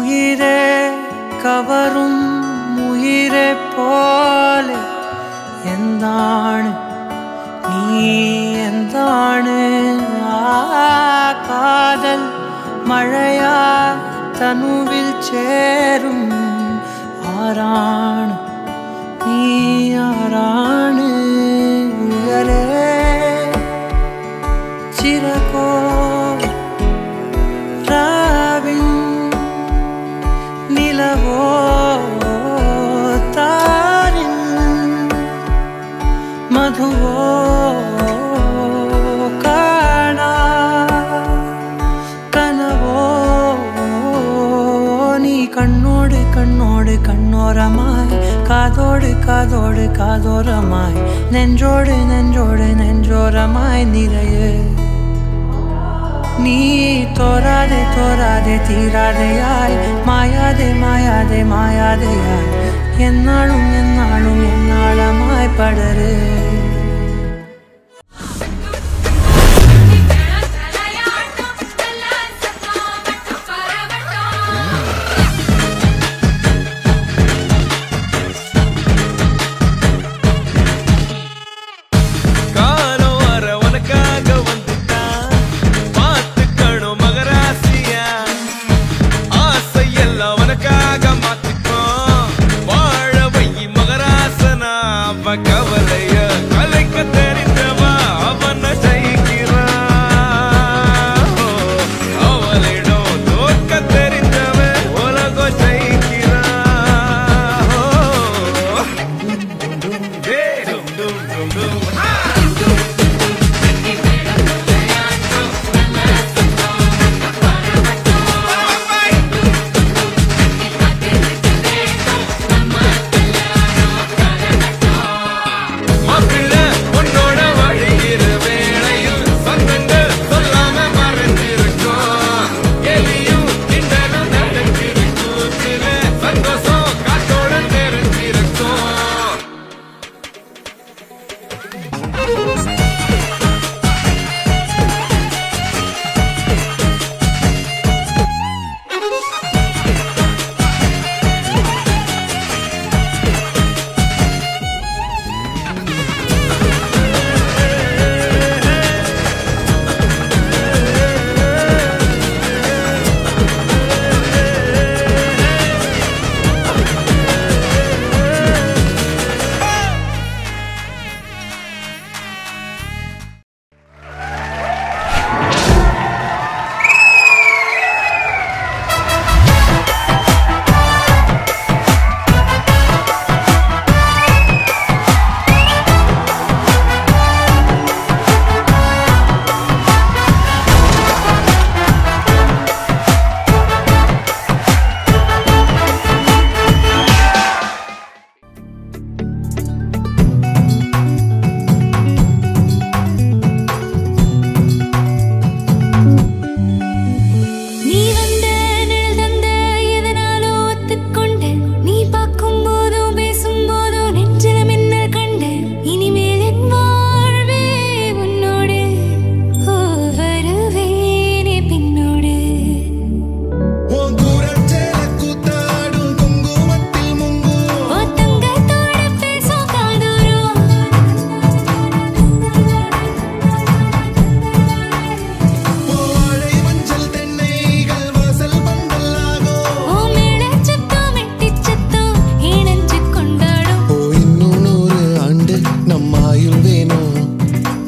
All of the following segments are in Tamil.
உயிரே கவரும் உயிரே போலே எந்தானு நீ எந்தானு காதல் மழையா தனுவில் சேரும் ஆராணு நீ ஆராணு உயரே சிறகோ ராவின் நிலவோ தாரின் மதுவோ காணா கனவோ நீ கண்ணோடு கண்ணோடு கண்ணோரமாய் காதோடு காதோடு காதோரமாய் நெஞ்சோடு நெஞ்சோடு நெஞ்சோரமாய் நிறைய நீ தோராதே தோராதே தீராதையாய் மாயாதே மாயாதே மாயாதையாய் என்னாலும் என்னாலும் என்னாளமாய் படரு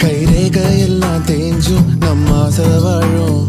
கைரேக எல்லாம் தேஞ்சும் நம்ம ஆசை வாழும்